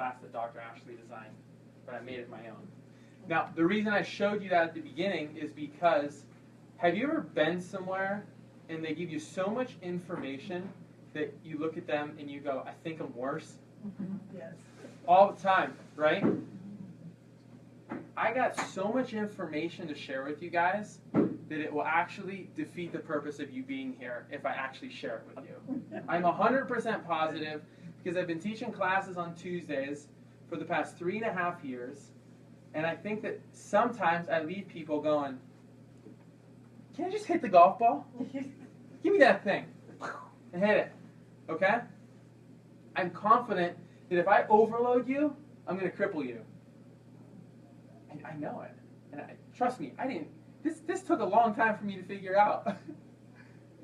class that Dr. Ashley designed, but I made it my own. Now, the reason I showed you that at the beginning is because, have you ever been somewhere and they give you so much information that you look at them and you go, I think I'm worse? Yes. All the time, right? I got so much information to share with you guys that it will actually defeat the purpose of you being here if I actually share it with you. I'm 100% positive because I've been teaching classes on Tuesdays for the past 3.5 years, and I think that sometimes I leave people going, can I just hit the golf ball? Give me that thing and hit it, okay? I'm confident that if I overload you, I'm going to cripple you. I know it. And trust me, I didn't. This took a long time for me to figure out.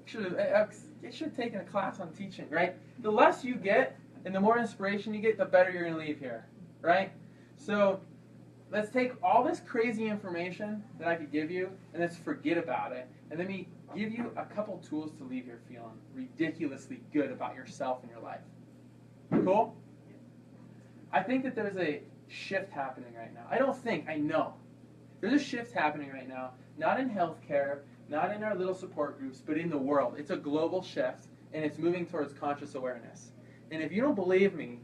It should have taken a class on teaching, right? The less you get and the more inspiration you get, the better you're going to leave here, right? So let's take all this crazy information that I could give you and let's forget about it. And let me give you a couple tools to leave here feeling ridiculously good about yourself and your life. Cool? I think that there's a shift happening right now. I know. There's a shift happening right now, not in healthcare, not in our little support groups, but in the world. It's a global shift, and it's moving towards conscious awareness. And if you don't believe me,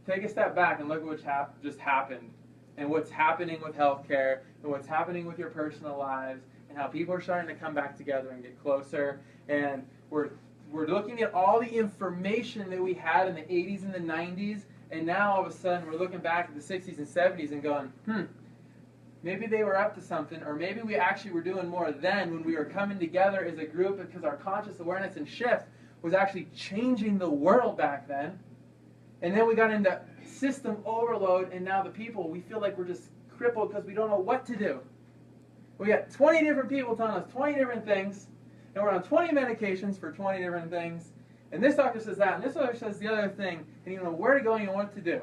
take a step back and look at what just happened, and what's happening with healthcare, and what's happening with your personal lives, and how people are starting to come back together and get closer. And we're looking at all the information that we had in the 80s and the 90s, and now all of a sudden we're looking back at the 60s and 70s and going, maybe they were up to something, or maybe we actually were doing more then when we were coming together as a group because our conscious awareness and shift was actually changing the world back then. And then we got into system overload, and now the people, we feel like we're just crippled because we don't know what to do. We got 20 different people telling us 20 different things, and we're on 20 medications for 20 different things. And this doctor says that, and this doctor says the other thing, and you don't know where to go and you know what to do.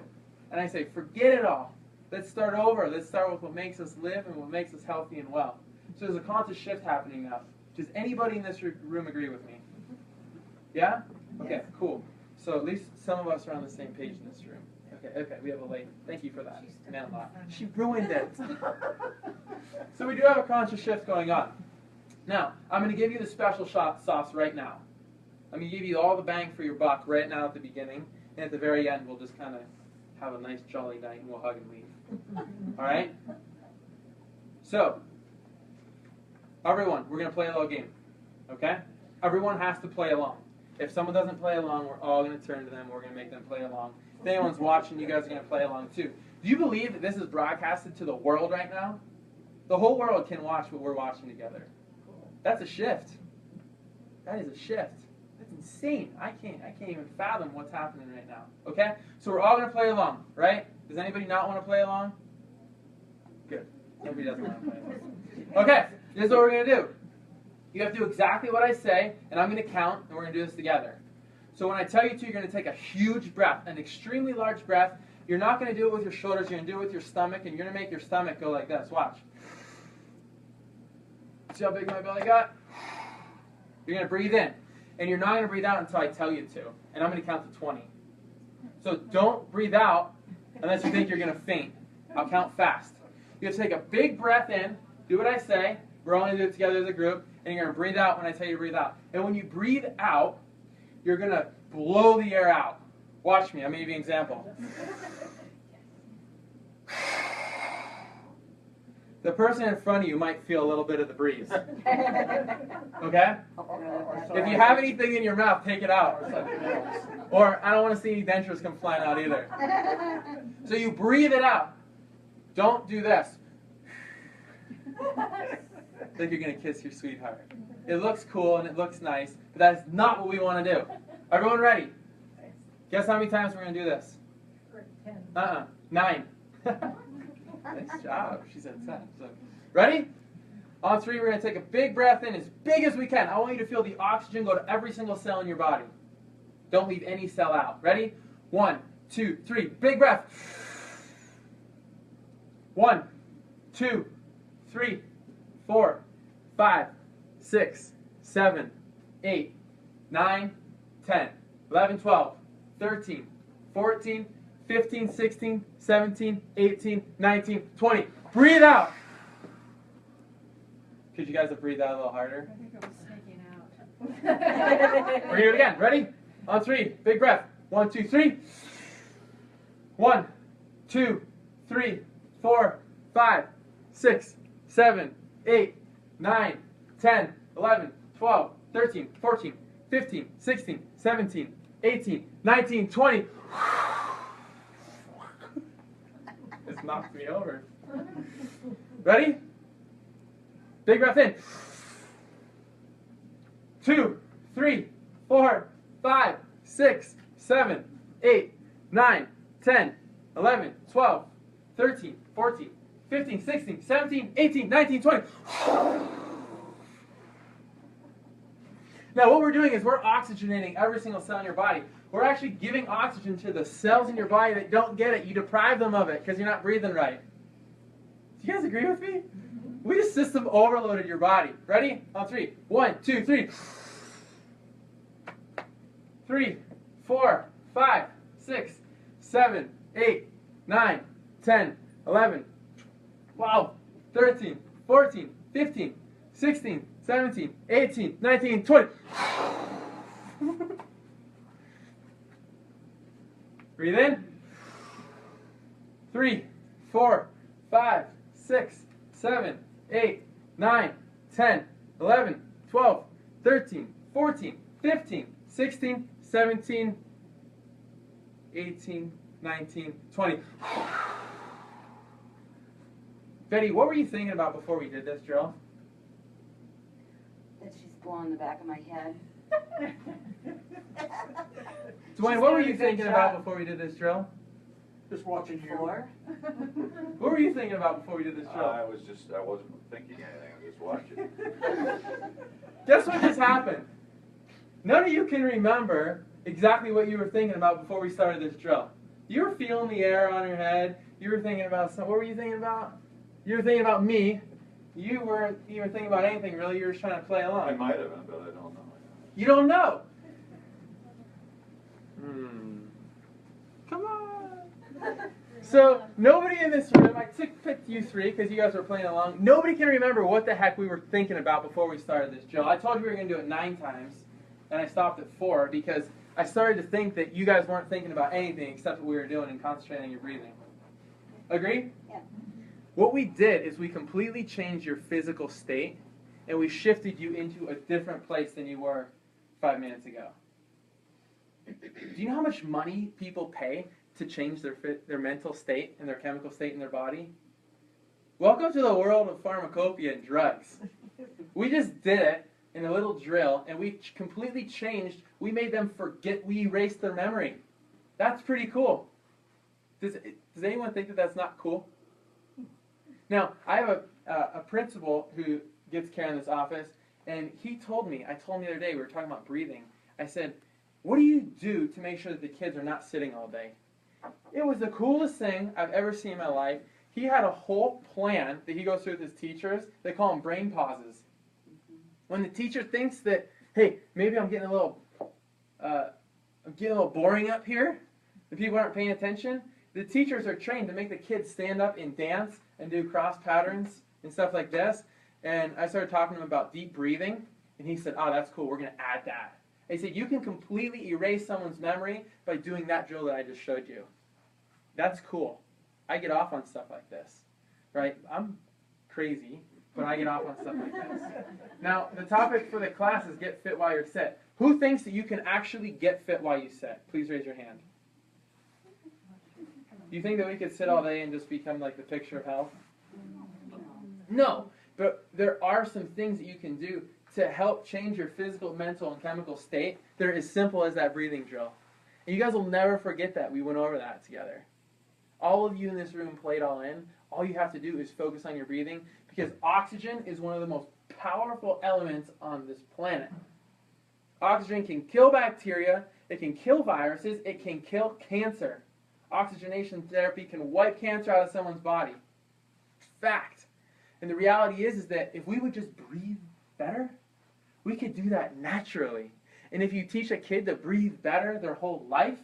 And I say, forget it all. Let's start over. Let's start with what makes us live and what makes us healthy and well. So there's a conscious shift happening now. Does anybody in this room agree with me? Yeah? Okay, cool. So at least some of us are on the same page in this room. Okay, we have a lady. Thank you for that. She ruined it. So we do have a conscious shift going on. Now, I'm going to give you the special sauce right now. I'm going to give you all the bang for your buck right now at the beginning, and at the very end we'll just kind of have a nice jolly night and we'll hug and leave. All right? So, everyone, we're going to play a little game. Okay? Everyone has to play along. If someone doesn't play along, we're all going to turn to them. We're going to make them play along. If anyone's watching, you guys are going to play along too. Do you believe that this is broadcasted to the world right now? The whole world can watch what we're watching together. That's a shift. That is a shift. That's insane. I can't even fathom what's happening right now. Okay? So we're all going to play along, right? Does anybody not want to play along? Good. Nobody doesn't want to play along. Okay, this is what we're going to do. You have to do exactly what I say, and I'm going to count, and we're going to do this together. So when I tell you to, you're going to take a huge breath, an extremely large breath. You're not going to do it with your shoulders. You're going to do it with your stomach, and you're going to make your stomach go like this. Watch. See how big my belly got? You're going to breathe in. And you're not going to breathe out until I tell you to. And I'm going to count to 20. So don't breathe out unless you think you're going to faint. I'll count fast. You have to take a big breath in, do what I say. We're all going to do it together as a group. And you're going to breathe out when I tell you to breathe out. And when you breathe out, you're going to blow the air out. Watch me. I'm going to give you an example. The person in front of you might feel a little bit of the breeze. Okay? If you have anything in your mouth, take it out. Or I don't want to see any dentures come flying out either. So you breathe it out. Don't do this. Like you're going to kiss your sweetheart. It looks cool and it looks nice, but that's not what we want to do. Everyone ready? Guess how many times we're going to do this? 9. Nice job. She said 10. So, ready? On 3, we're going to take a big breath in, as big as we can. I want you to feel the oxygen go to every single cell in your body. Don't leave any cell out. Ready? 1, 2, 3. Big breath. 1, 2, 3, 4, 5, 6, 7, 8, 9, 10, 11, 12, 13, 14, 15, 16, 17, 18, 19, 20. Breathe out. Could you guys have breathed out a little harder? I think it was sneaking out. We're going to do it again. Ready? On 3. Big breath. 1, 2, 3. 1, 2, 3, 4, 5, 6, 7, 8, 9, 10, 11, 12, 13, 14, 15, 16, 17, 18, 19, 20. This knocked me over. Ready? Big breath in. 2, 3, 4, 5, 6, 7, 8, 9, 10, 11, 12, 13, 14, 15, 16, 17, 18, 19, 20. Now what we're doing is we're oxygenating every single cell in your body. We're actually giving oxygen to the cells in your body that don't get it. You deprive them of it because you're not breathing right. Do you guys agree with me? We just system overloaded your body. Ready? On 3. 1, 2, 3. 3, 4, 5, 6, 7, 8, 9, 10, 11, 12, 13, 14, 15, 16, 17, 18, 19, 20. Breathe in. 3, 4, 5, 6, 7, 8, 9, 10, 11, 12, 13, 14, 15, 16, 17, 18, 19, 20. Betty, what were you thinking about before we did this drill? That she's blowing the back of my head. Dwayne, what were you thinking about before we did this drill? Just watching you. Four. What were you thinking about before we did this drill? I wasn't thinking anything. I was just watching. Guess what just happened? None of you can remember exactly what you were thinking about before we started this drill. You were feeling the air on your head. You were thinking about what were you thinking about? You were thinking about me. You weren't even thinking about anything really. You were just trying to play along. I might have been, but I don't know. You don't know. Come on. So nobody in this room, I picked you three because you guys were playing along. Nobody can remember what the heck we were thinking about before we started this drill. I told you we were going to do it 9 times, and I stopped at 4 because I started to think that you guys weren't thinking about anything except what we were doing and concentrating on your breathing. Agree? Yeah. What we did is we completely changed your physical state, and we shifted you into a different place than you were 5 minutes ago. Do you know how much money people pay to change their mental state and their chemical state in their body? Welcome to the world of pharmacopoeia and drugs. We just did it in a little drill, and we completely changed. We made them forget. We erased their memory. That's pretty cool. Does anyone think that that's not cool? Now, I have a principal who gets care in this office, and I told him the other day, we were talking about breathing. I said, what do you do to make sure that the kids are not sitting all day? It was the coolest thing I've ever seen in my life. He had a whole plan that he goes through with his teachers. They call them brain pauses. When the teacher thinks that, hey, maybe I'm getting a little boring up here, the people aren't paying attention, the teachers are trained to make the kids stand up and dance and do cross patterns and stuff like this. And I started talking to him about deep breathing, and he said, oh, that's cool, we're going to add that. He said, you can completely erase someone's memory by doing that drill that I just showed you. That's cool. I get off on stuff like this, right? I'm crazy, but I get off on stuff like this. Now, the topic for the class is get fit while you're sit. Who thinks that you can actually get fit while you sit? Please raise your hand. Do you think that we could sit all day and just become like the picture of health? No, but there are some things that you can do to help change your physical, mental, and chemical state. They're as simple as that breathing drill. And you guys will never forget that. We went over that together. All of you in this room played all in. All you have to do is focus on your breathing because oxygen is one of the most powerful elements on this planet. Oxygen can kill bacteria, it can kill viruses, it can kill cancer. Oxygenation therapy can wipe cancer out of someone's body. Fact. And the reality is that if we would just breathe better, we could do that naturally. And if you teach a kid to breathe better their whole life,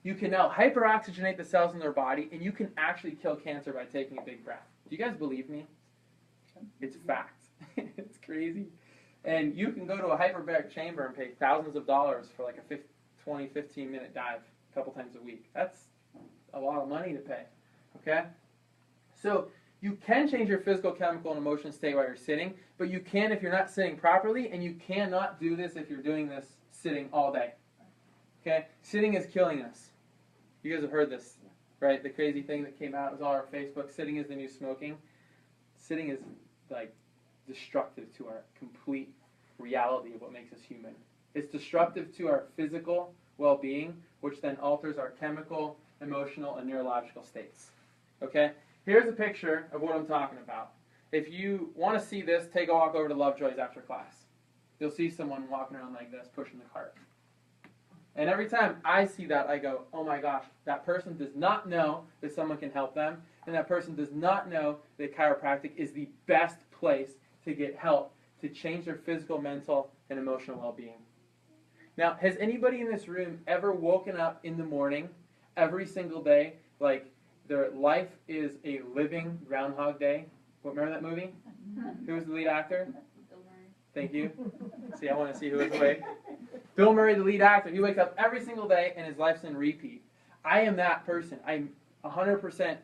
You can now hyperoxygenate the cells in their body, and you can actually kill cancer by taking a big breath. Do you guys believe me? It's fact. It's crazy. And you can go to a hyperbaric chamber and pay thousands of dollars for like a 20, 15-minute dive a couple times a week. That's a lot of money to pay. Okay? So you can change your physical, chemical, and emotional state while you're sitting, but you can if you're not sitting properly, and you cannot do this if you're doing this sitting all day. Okay? Sitting is killing us. You guys have heard this, right? The crazy thing that came out was all our Facebook, sitting is the new smoking. Sitting is like destructive to our complete reality of what makes us human. It's destructive to our physical well-being, which then alters our chemical, emotional, and neurological states. Okay? Here's a picture of what I'm talking about. If you want to see this, take a walk over to Lovejoy's after class. You'll see someone walking around like this, pushing the cart. And every time I see that, I go, oh my gosh, that person does not know that someone can help them, and that person does not know that chiropractic is the best place to get help to change their physical, mental, and emotional well-being. Now, has anybody in this room ever woken up in the morning every single day like their life is a living Groundhog Day? Remember that movie? Who was the lead actor? Bill Murray. Thank you. See, I want to see who was awake. Bill Murray, the lead actor, he wakes up every single day and his life's in repeat. I am that person. I'm 100%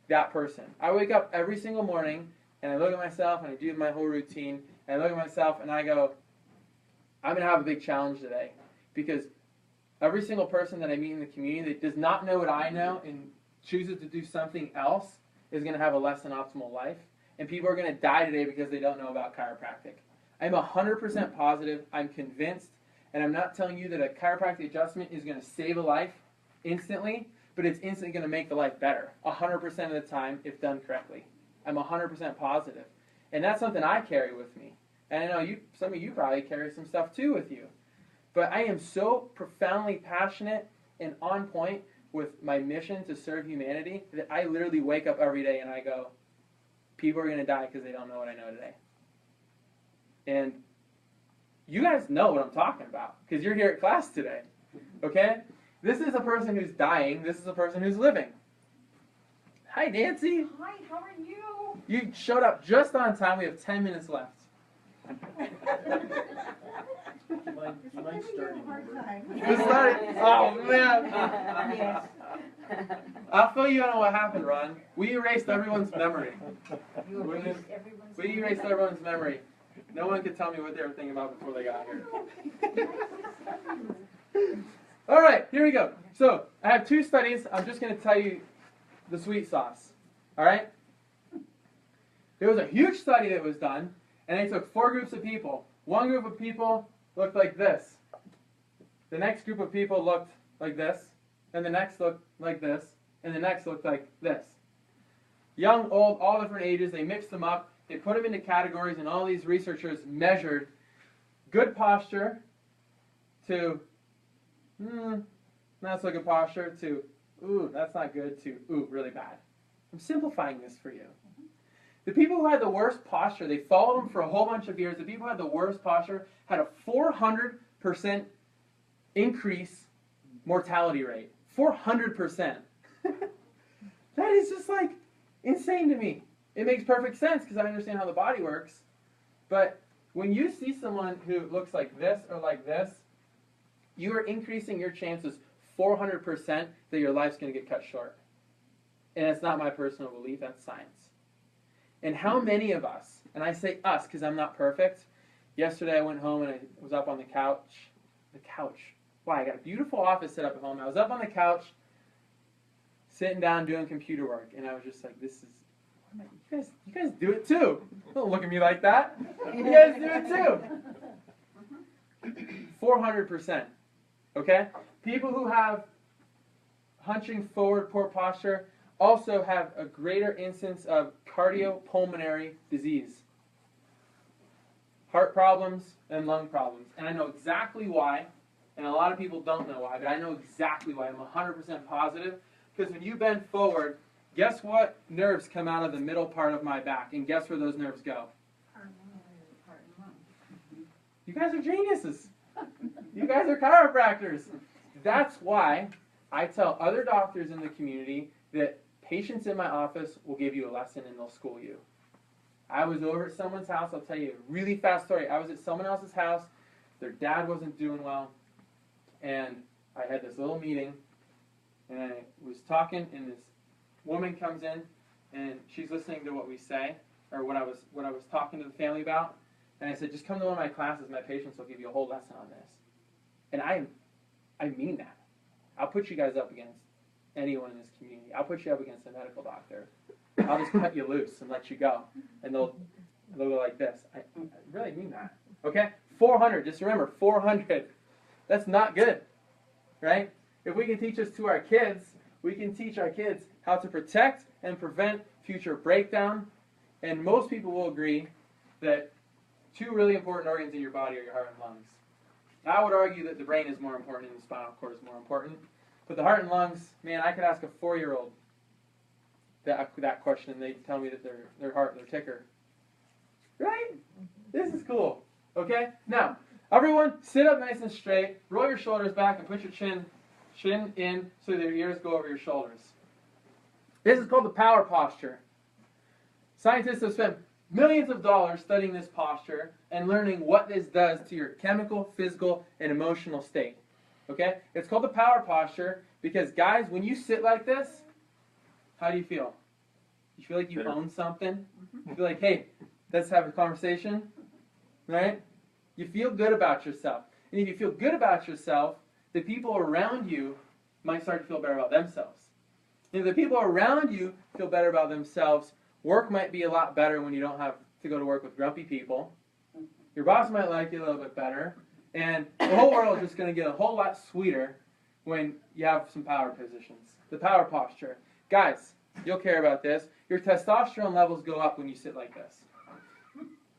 that person. I wake up every single morning and I look at myself and I do my whole routine and I look at myself and I go, I'm going to have a big challenge today, because every single person that I meet in the community that does not know what I know and chooses to do something else is going to have a less than optimal life. And people are going to die today because they don't know about chiropractic. I'm 100% positive, I'm convinced, and I'm not telling you that a chiropractic adjustment is going to save a life instantly, but it's instantly going to make the life better, 100% of the time if done correctly. I'm 100% positive. And that's something I carry with me. And I know some of you probably carry some stuff too with you. But I am so profoundly passionate and on point with my mission to serve humanity that I literally wake up every day and I go, people are going to die because they don't know what I know today. And you guys know what I'm talking about because you're here at class today. Okay? This is a person who's dying. This is a person who's living. Hi, Nancy. Hi, how are you? You showed up just on time. We have 10 minutes left. I'm giving you a hard time. Oh, man. Yes. I'll fill you in on what happened, Ron. We erased everyone's memory. You erased everyone's We erased everyone's memory. No one could tell me what they were thinking about before they got here. All right, here we go. So I have two studies. I'm just going to tell you the sweet sauce. All right? There was a huge study that was done, and they took 4 groups of people. One group of people looked like this. The next group of people looked like this. And the next looked like this. And the next looked like this. Young, old, all different ages. They mixed them up. They put them into categories, and all these researchers measured good posture to, not so good posture, to, ooh, that's not good, to, ooh, really bad. I'm simplifying this for you. The people who had the worst posture, they followed them for a whole bunch of years. The people who had the worst posture had a 400% increase mortality rate. 400%. That is just like insane to me. It makes perfect sense because I understand how the body works. But when you see someone who looks like this or like this, you are increasing your chances 400% that your life's going to get cut short. And it's not my personal belief, that's science. And how many of us, and I say us because I'm not perfect, yesterday I went home and I was up on the couch. The couch. Why? I got a beautiful office set up at home. I was up on the couch, sitting down doing computer work, and I was just like, this is, you guys do it too. Don't look at me like that. You guys do it too. 400%. Okay? People who have hunching forward, poor posture, also have a greater incidence of cardiopulmonary disease. Heart problems and lung problems. And I know exactly why, and a lot of people don't know why, but I know exactly why. I'm 100% positive. Because when you bend forward, guess what nerves come out of the middle part of my back? And guess where those nerves go? You guys are geniuses. You guys are chiropractors. That's why I tell other doctors in the community that patients in my office will give you a lesson and they'll school you. I was over at someone's house. I'll tell you a really fast story. I was at someone else's house. Their dad wasn't doing well. And I had this little meeting. And I was talking, and this woman comes in, and she's listening to what we say, or what I was talking to the family about. And I said, just come to one of my classes. My patients will give you a whole lesson on this. And I mean that. I'll put you guys up against anyone in this community. I'll put you up against a medical doctor. I'll just cut you loose and let you go. And they'll go like this. I really mean that. Okay? 400. Just remember, 400. That's not good. Right? If we can teach this to our kids, we can teach our kids how to protect and prevent future breakdown. And most people will agree that two really important organs in your body are your heart and lungs. I would argue that the brain is more important and the spinal cord is more important. But the heart and lungs, man, I could ask a 4-year-old that question and they'd tell me that their heart, their ticker. Right? This is cool. Okay? Now, everyone, sit up nice and straight, roll your shoulders back, and put your chin in so that your ears go over your shoulders. This is called the power posture. Scientists have spent millions of dollars studying this posture and learning what this does to your chemical, physical, and emotional state. Okay? It's called the power posture because, guys, when you sit like this, how do you feel? You feel like you own something? You feel like, hey, let's have a conversation? Right? You feel good about yourself. And if you feel good about yourself, the people around you might start to feel better about themselves. And if the people around you feel better about themselves, work might be a lot better when you don't have to go to work with grumpy people. Your boss might like you a little bit better. And the whole world is just going to get a whole lot sweeter when you have some power positions. The power posture. Guys, you'll care about this. Your testosterone levels go up when you sit like this.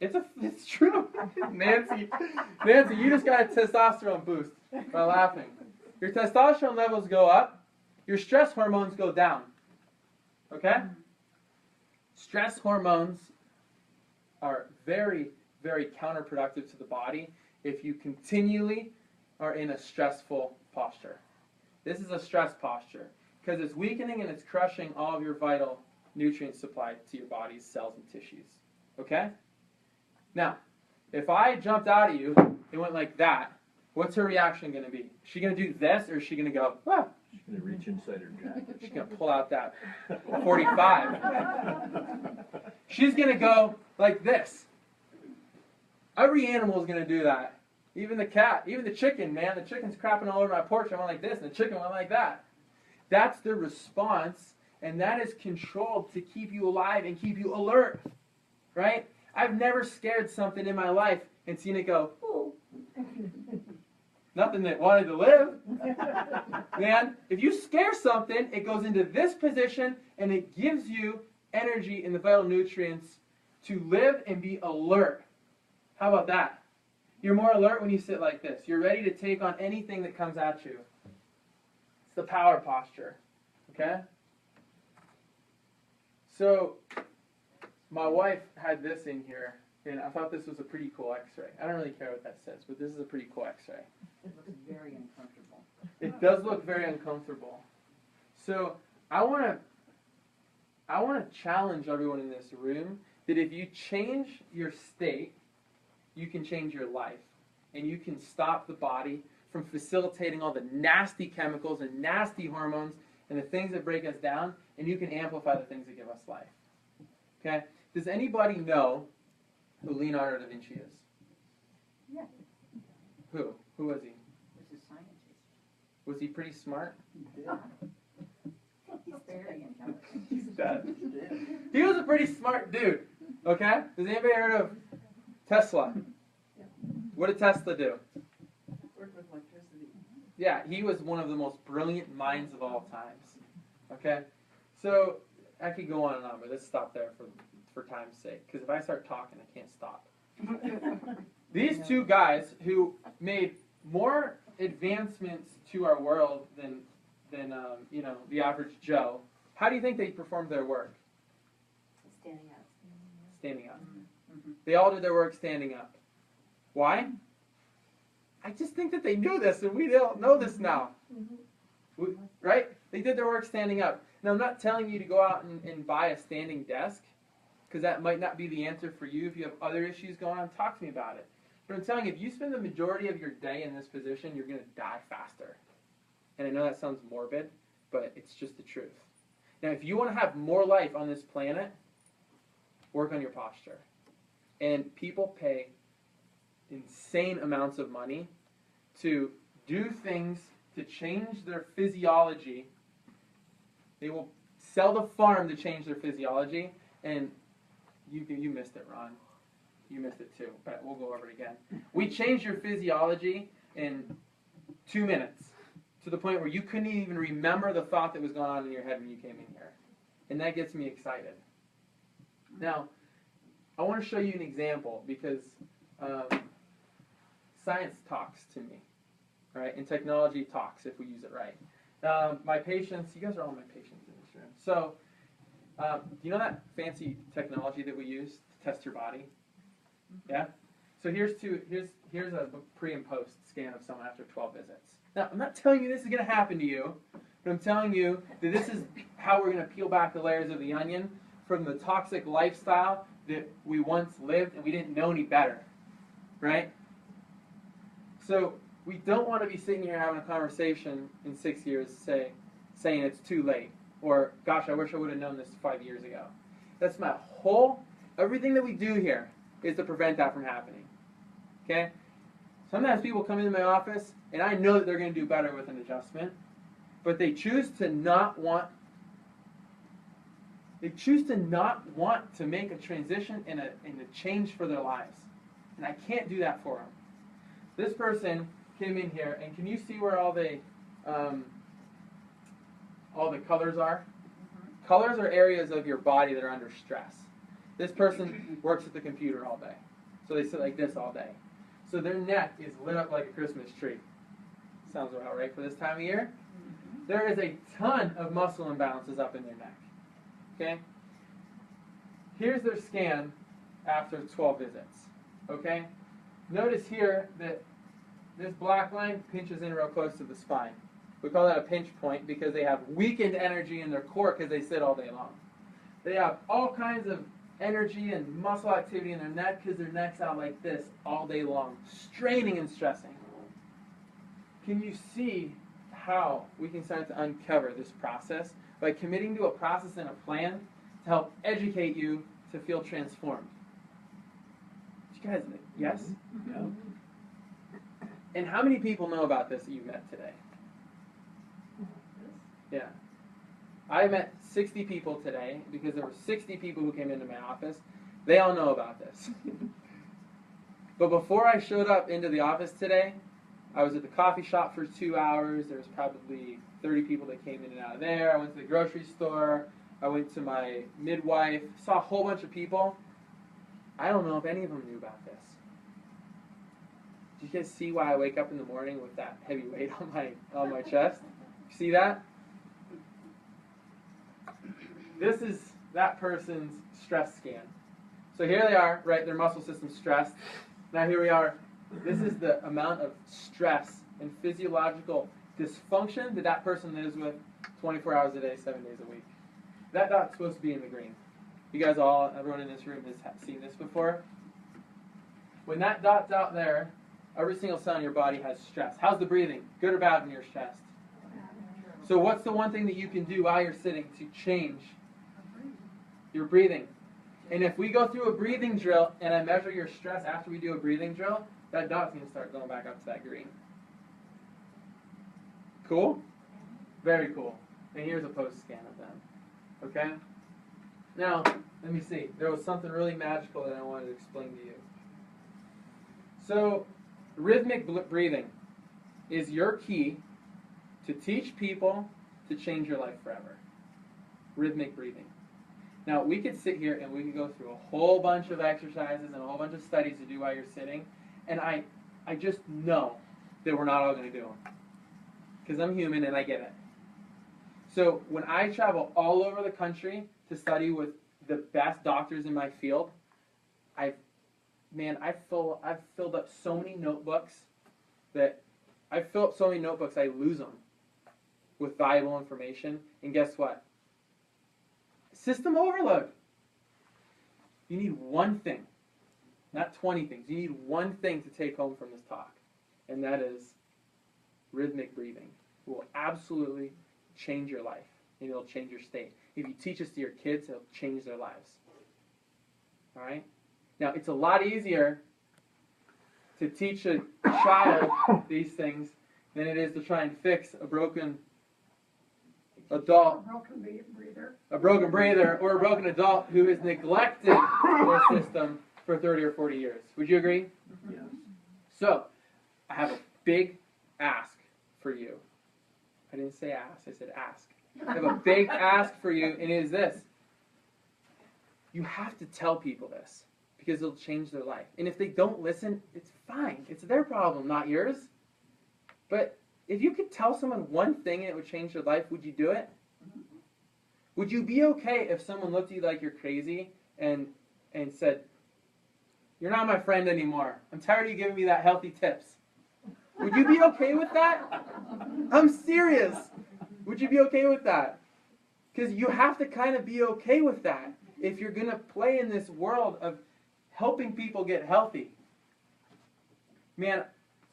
It's true. Nancy, you just got a testosterone boost by laughing. Your testosterone levels go up. Your stress hormones go down. Okay? Stress hormones are very, very counterproductive to the body if you continually are in a stressful posture. This is a stress posture because it's weakening and it's crushing all of your vital nutrient supply to your body's cells and tissues. Okay? Now, if I jumped out at you and went like that, what's her reaction going to be? Is she going to do this or is she going to go, ah? She's going to reach inside her jacket. She's going to pull out that 45. She's going to go like this. Every animal is going to do that. Even the cat, even the chicken, man. The chicken's crapping all over my porch. I went like this, and the chicken went like that. That's the response, and that is controlled to keep you alive and keep you alert. Right? I've never scared something in my life and seen it go, ooh. Nothing that wanted to live. Man, if you scare something, it goes into this position and it gives you energy and the vital nutrients to live and be alert. How about that? You're more alert when you sit like this. You're ready to take on anything that comes at you. It's the power posture. Okay? So, my wife had this in here, and I thought this was a pretty cool x-ray. I don't really care what that says, but this is a pretty cool x-ray. It looks very uncomfortable. It does look very uncomfortable. So, I want to challenge everyone in this room that if you change your state, you can change your life. And you can stop the body from facilitating all the nasty chemicals and nasty hormones and the things that break us down, and you can amplify the things that give us life. Okay? Does anybody know who Leonardo da Vinci is? Yeah. Who? Who was he? This is scientist. Was he pretty smart? He's very intelligent. He's dead. He was a pretty smart dude. Okay? Does anybody heard of Tesla? What did Tesla do? Work with electricity. Yeah, he was one of the most brilliant minds of all times. Okay? So, I could go on and on, but let's stop there for time's sake. Because if I start talking, I can't stop. These two guys who made more advancements to our world than the average Joe, how do you think they performed their work? Standing up. Standing up. Mm-hmm. They all did their work standing up. Why? I just think that they knew this, and we don't know this now. Right? They did their work standing up. Now, I'm not telling you to go out and buy a standing desk, because that might not be the answer for you. If you have other issues going on, talk to me about it. But I'm telling you, if you spend the majority of your day in this position, you're going to die faster. And I know that sounds morbid, but it's just the truth. Now, if you want to have more life on this planet, work on your posture. And people pay insane amounts of money to do things to change their physiology. They will sell the farm to change their physiology, and you missed it, Ron. You missed it too, but we'll go over it again. We changed your physiology in 2 minutes to the point where you couldn't even remember the thought that was going on in your head when you came in here. And that gets me excited. Now, I want to show you an example because science talks to me, right? And technology talks if we use it right. My patients, you guys are all my patients in this room. So, do you know that fancy technology that we use to test your body? Yeah? So here's a pre and post scan of someone after 12 visits. Now, I'm not telling you this is going to happen to you, but I'm telling you that this is how we're going to peel back the layers of the onion from the toxic lifestyle that we once lived and we didn't know any better, right? So we don't want to be sitting here having a conversation in 6 years saying it's too late, or gosh, I wish I would have known this 5 years ago. That's my everything that we do here is to prevent that from happening, okay? Sometimes people come into my office, and I know that they're going to do better with an adjustment, but they choose to not want to make a transition and a change for their lives. And I can't do that for them. This person came in here, and can you see where all the colors are? Mm-hmm. Colors are areas of your body that are under stress. This person works at the computer all day. So they sit like this all day. So their neck is lit up like a Christmas tree. Sounds about right for this time of year. Mm-hmm. There is a ton of muscle imbalances up in their neck. Okay? Here's their scan after 12 visits. Okay? Notice here that this black line pinches in real close to the spine. We call that a pinch point because they have weakened energy in their core because they sit all day long. They have all kinds of energy and muscle activity in their neck because their neck's out like this all day long, straining and stressing. Can you see how we can start to uncover this process by committing to a process and a plan to help educate you to feel transformed? You guys, yes? Yeah. And how many people know about this that you met today? Yeah. I met 60 people today because there were 60 people who came into my office. They all know about this. But before I showed up into the office today, I was at the coffee shop for 2 hours. There was probably 30 people that came in and out of there. I went to the grocery store. I went to my midwife. Saw a whole bunch of people. I don't know if any of them knew about this. Do you guys see why I wake up in the morning with that heavy weight on my chest? See that? This is that person's stress scan. So here they are, right? Their muscle system's stressed. Now here we are. This is the amount of stress and physiological dysfunction that that person lives with 24 hours a day, 7 days a week. That dot's supposed to be in the green. You guys all, everyone in this room has seen this before. When that dot's out there, every single cell in your body has stress. How's the breathing? Good or bad when you're stressed? So what's the one thing that you can do while you're sitting to change your breathing? And if we go through a breathing drill and I measure your stress after we do a breathing drill, that dot's going to start going back up to that green. Cool? Very cool. And here's a post scan of them. Okay? Now, let me see. There was something really magical that I wanted to explain to you. So, rhythmic breathing is your key to teach people to change your life forever. Rhythmic breathing. Now, we could sit here and we could go through a whole bunch of exercises and a whole bunch of studies to do while you're sitting, and I just know that we're not all going to do them. Because I'm human and I get it. So when I travel all over the country to study with the best doctors in my field, I've filled up so many notebooks that I fill up so many notebooks, I lose them with valuable information. And guess what? System overload. You need one thing, not 20 things. You need one thing to take home from this talk, and that is rhythmic breathing. It will absolutely change your life, and it'll change your state. If you teach this to your kids, it'll change their lives. All right? Now, it's a lot easier to teach a child these things than it is to try and fix a broken adult, a broken breather, or a broken adult who has neglected their system for 30 or 40 years. Would you agree? Yes. So, I have a big ask for you. I didn't say ask, I said ask. I have a big ask for you, and it is this. You have to tell people this, because it'll change their life. And if they don't listen, it's fine. It's their problem, not yours. But if you could tell someone one thing and it would change their life, would you do it? Would you be okay if someone looked at you like you're crazy and said, "You're not my friend anymore. I'm tired of you giving me that healthy tips"? Would you be okay with that? I'm serious. Would you be okay with that? Because you have to kind of be okay with that if you're going to play in this world of helping people get healthy. Man,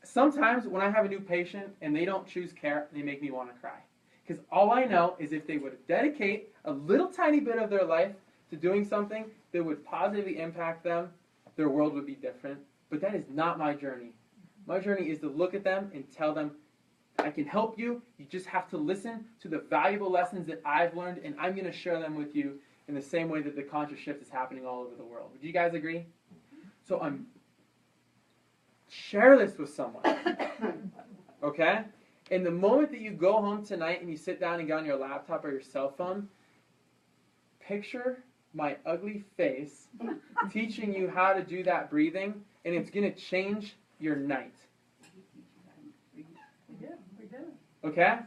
sometimes when I have a new patient and they don't choose care, they make me want to cry. Because all I know is if they would dedicate a little tiny bit of their life to doing something that would positively impact them, their world would be different. But that is not my journey. My journey is to look at them and tell them, I can help you. You just have to listen to the valuable lessons that I've learned, and I'm going to share them with you in the same way that the conscious shift is happening all over the world. Would you guys agree? So share this with someone. Okay? And the moment that you go home tonight and you sit down and get on your laptop or your cell phone, picture my ugly face teaching you how to do that breathing, and it's going to change your night. We did. Okay?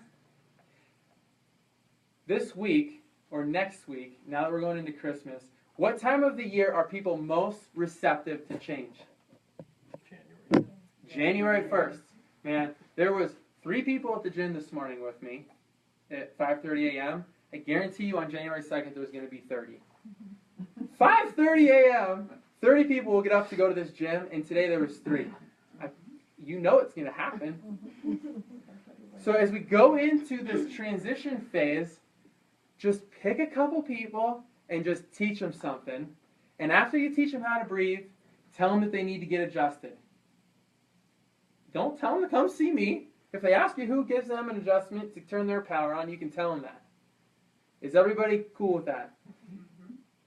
This week, or next week, now that we're going into Christmas, what time of the year are people most receptive to change? January 1st. Man, there was 3 people at the gym this morning with me at 5:30 a.m. I guarantee you on January 2nd there was going to be 30. 5:30 a.m., 30 people will get up to go to this gym, and today there was 3. You know it's going to happen. So as we go into this transition phase, just pick a couple people and just teach them something. And after you teach them how to breathe, tell them that they need to get adjusted. Don't tell them to come see me. If they ask you who gives them an adjustment to turn their power on, you can tell them that. Is everybody cool with that?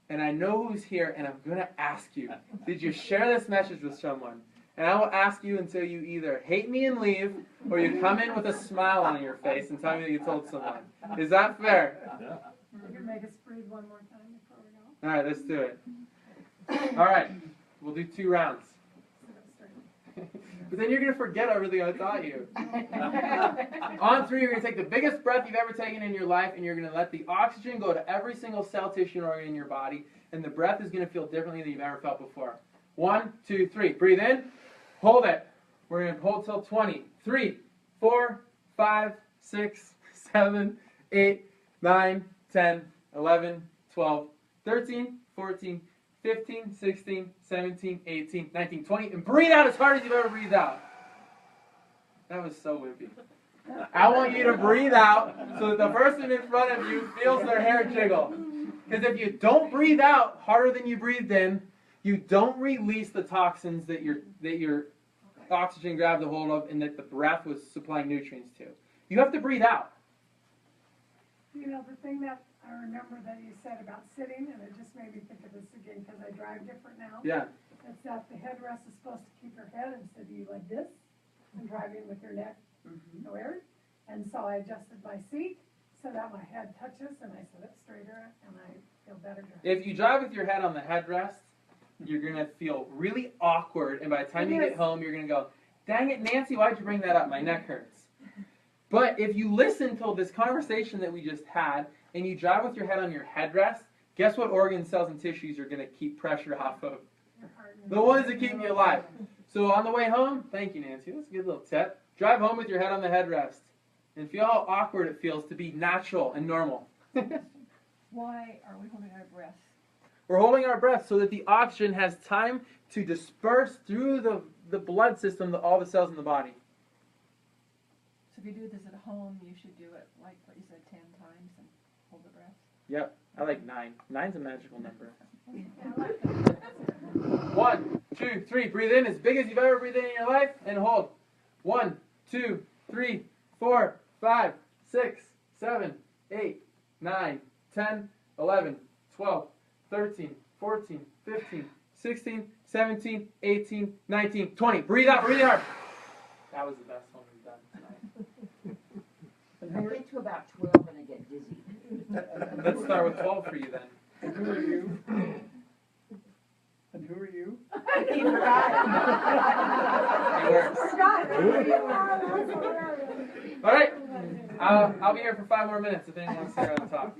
And I know who's here, and I'm going to ask you, did you share this message with someone? And I will ask you until you either hate me and leave, or you come in with a smile on your face and tell me that you told someone. Is that fair? Yeah. You can make us breathe one more time before we go. All right, let's do it. All right, we'll do 2 rounds. But then you're going to forget everything I taught you. On 3, you're going to take the biggest breath you've ever taken in your life, and you're going to let the oxygen go to every single cell, tissue, and organ in your body, and the breath is going to feel differently than you've ever felt before. 1, 2, 3. Breathe in. Hold it. We're going to hold till 20. 3, 4, 5, 6, 7, 8, 9, 10, 11, 12, 13, 14, 15, 16, 17, 18, 19, 20. And breathe out as hard as you've ever breathed out. That was so wimpy. I want you to breathe out so that the person in front of you feels their hair jiggle. Because if you don't breathe out harder than you breathed in, you don't release the toxins that your oxygen grabbed a hold of and that the breath was supplying nutrients to. You have to breathe out. You know, the thing that I remember that you said about sitting, and it just made me think of this again because I drive different now. Yeah. It's that the headrest is supposed to keep your head instead of you like this and driving with your neck nowhere. And so I adjusted my seat so that my head touches and I sit up straighter and I feel better driving. If you drive with your head on the headrest, you're going to feel really awkward, and by the time you get home, you're going to go, dang it, Nancy, why'd you bring that up? My neck hurts. But if you listen to this conversation that we just had, and you drive with your head on your headrest, guess what organ cells and tissues you're going to keep pressure off of? The ones that keep you alive. So on the way home, thank you, Nancy. That's a good little tip. Drive home with your head on the headrest. And feel how awkward it feels to be natural and normal. Why are we holding our breath? We're holding our breath so that the oxygen has time to disperse through the blood system to all the cells in the body. So if you do this at home, you should do it like what you said 10 times and hold the breath. Yep, I like 9. 9's a magical number. 1, 2, 3. Breathe in as big as you've ever breathed in your life and hold. 1, 2, 3, 4, 5, 6, 7, 8, 9, 10, 11, 12, 13, 14, 15, 16, 17, 18, 19, 20. Breathe out really hard. That was the best one we've done tonight. I get to about 12 and I get dizzy. Let's start with 12 for you then. And who are you? And who are you? He forgot. It works. All right. I'll be here for 5 more minutes if anyone wants to hear how to talk.